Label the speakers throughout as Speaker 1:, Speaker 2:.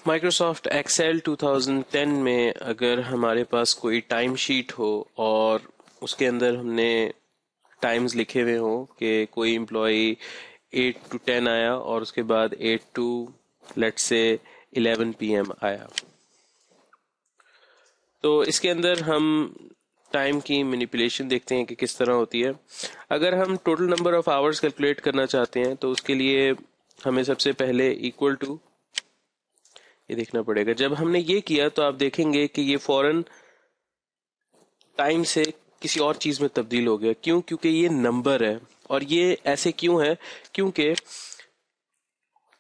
Speaker 1: Microsoft Excel 2010 में अगर हमारे पास कोई टाइम शीट हो और उसके अंदर हमने टाइम्स लिखे हुए हो कि कोई एम्प्लॉई 8 to 10 आया और उसके बाद 8 to लेट्स से 11 PM आया, तो इसके अंदर हम टाइम की मैनिपुलेशन देखते हैं कि किस तरह होती है। अगर हम total number of hours calculate करना चाहते हैं तो उसके लिए हमें सबसे पहले इक्वल टू ये देखना पड़ेगा। जब हमने ये किया तो आप देखेंगे कि ये फौरन टाइम से किसी और चीज में तब्दील हो गया। क्यों? क्योंकि ये नंबर है। और ये ऐसे क्यों है? क्योंकि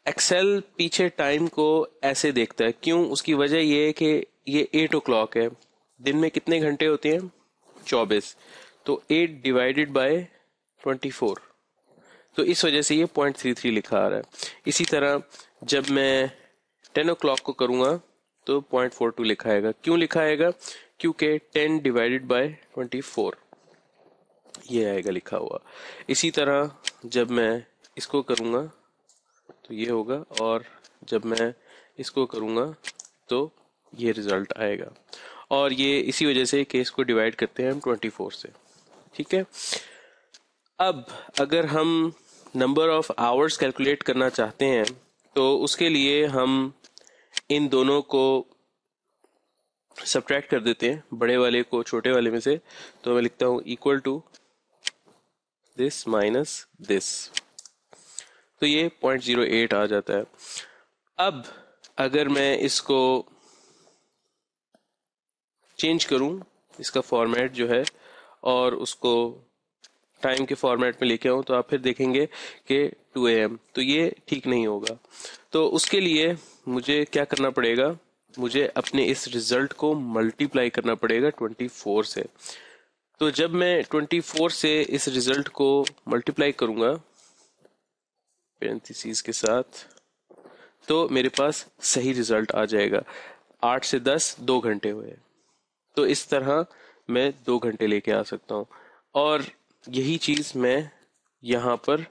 Speaker 1: एक्सेल पीछे टाइम को ऐसे देखता है। क्यों? उसकी वजह ये है कि ये 8 o'clock है। दिन में कितने घंटे होते हैं? 24। तो 8 डिवाइडेड बाय 24, तो इस वजह से ये 0.33 लिखा आ रहा है। इसी तरह जब मैं 10 o'clock को करूंगा तो 0.42 लिखा आएगा। क्यों लिखा आएगा? क्योंकि 10 डिवाइडेड बाय 24 ये आएगा लिखा हुआ। इसी तरह जब मैं इसको करूंगा तो ये होगा, और जब मैं इसको करूंगा तो ये रिजल्ट आएगा। और ये इसी वजह से केस को डिवाइड करते हैं हम 24 से। ठीक है। अब अगर हम नंबर ऑफ आवर्स कैलकुलेट करना चाहते हैं तो उसके लिए हम इन दोनों को सब्ट्रैक्ट कर देते हैं, बड़े वाले को छोटे वाले में से। तो मैं लिखता हूं equal to this minus this, तो ये 0.08 आ जाता है। अब अगर मैं इसको चेंज करूं, इसका फॉर्मेट जो है, और उसको टाइम के फॉर्मेट में लेके आऊं, तो आप फिर देखेंगे कि 2 AM, तो ये ठीक नहीं होगा। तो उसके लिए मुझे क्या करना पड़ेगा? मुझे अपने इस रिजल्ट को मल्टीप्लाई करना पड़ेगा 24 से। तो जब मैं 24 से इस रिजल्ट को मल्टीप्लाई करूंगा पेरेंथेसिस के साथ, तो मेरे पास सही रिजल्ट आ जाएगा। 8 से 10 2 घंटे हुए। तो इस तरह मैं 2 घंटे लेके आ सकता हूँ, और यही चीज मैं यहाँ पर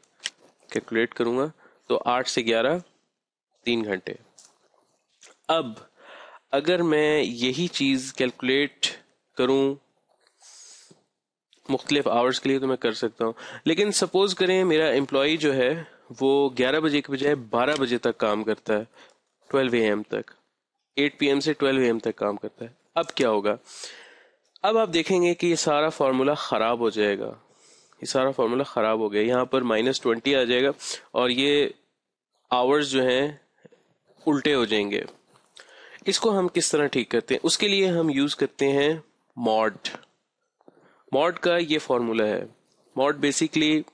Speaker 1: कैलकुलेट करूंगा। तो 8 से 11 3 घंटे। अब अगर मैं यही चीज कैलकुलेट करूं मुख्तलिफ आवर्स के लिए तो मैं कर सकता हूं, लेकिन सपोज करें मेरा एम्प्लॉय जो है वो 11 बजे के बजाय 12 बजे तक काम करता है, 12 AM तक, 8 PM से 12 AM तक काम करता है। अब क्या होगा? अब आप देखेंगे कि ये सारा फार्मूला खराब हो जाएगा। ये सारा फार्मूला खराब हो गया। यहाँ पर -20 आ जाएगा और ये आवर्स जो हैं उल्टे हो जाएंगे। इसको हम किस तरह ठीक करते हैं? उसके लिए हम यूज करते हैं मॉड। मॉड का ये फॉर्मूला है। मॉड बेसिकली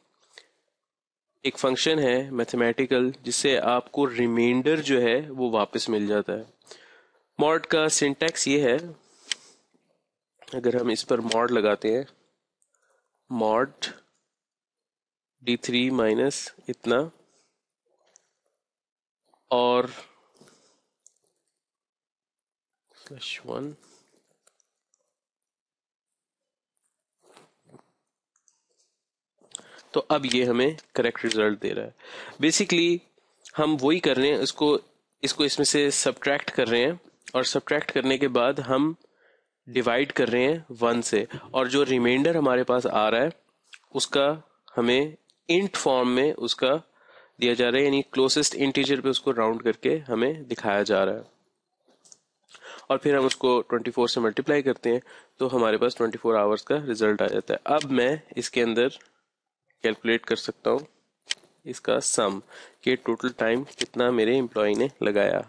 Speaker 1: एक फंक्शन है मैथमेटिकल, जिससे आपको रिमाइंडर जो है वो वापस मिल जाता है। मॉड का सिंटैक्स ये है, अगर हम इस पर मॉड लगाते हैं, मॉड D3 माइनस इतना और /1, तो अब ये हमें करेक्ट रिजल्ट दे रहा है। बेसिकली हम वही कर रहे हैं, इसको इसमें से सब्ट्रैक्ट कर रहे हैं, और सब्ट्रैक्ट करने के बाद हम डिवाइड कर रहे हैं 1 से, और जो रिमाइंडर हमारे पास आ रहा है उसका हमें इंट फॉर्म में उसका दिया जा रहा है, यानी क्लोजेस्ट इंटीजर पे उसको राउंड करके हमें दिखाया जा रहा है। और फिर हम उसको 24 से मल्टीप्लाई करते हैं तो हमारे पास 24 आवर्स का रिजल्ट आ जाता है। अब मैं इसके अंदर कैलकुलेट कर सकता हूँ इसका सम, कि टोटल टाइम कितना मेरे एम्प्लॉय ने लगाया।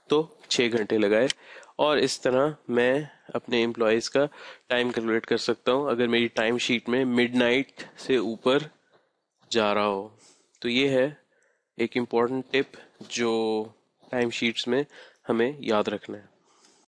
Speaker 1: तो 6 घंटे लगाए। और इस तरह मैं अपने एम्प्लॉयज का टाइम कैलकुलेट कर सकता हूँ अगर मेरी टाइम शीट में मिडनाइट से ऊपर जा रहा हो। तो ये है एक इम्पॉर्टेंट टिप जो टाइम शीट्स में हमें याद रखना है।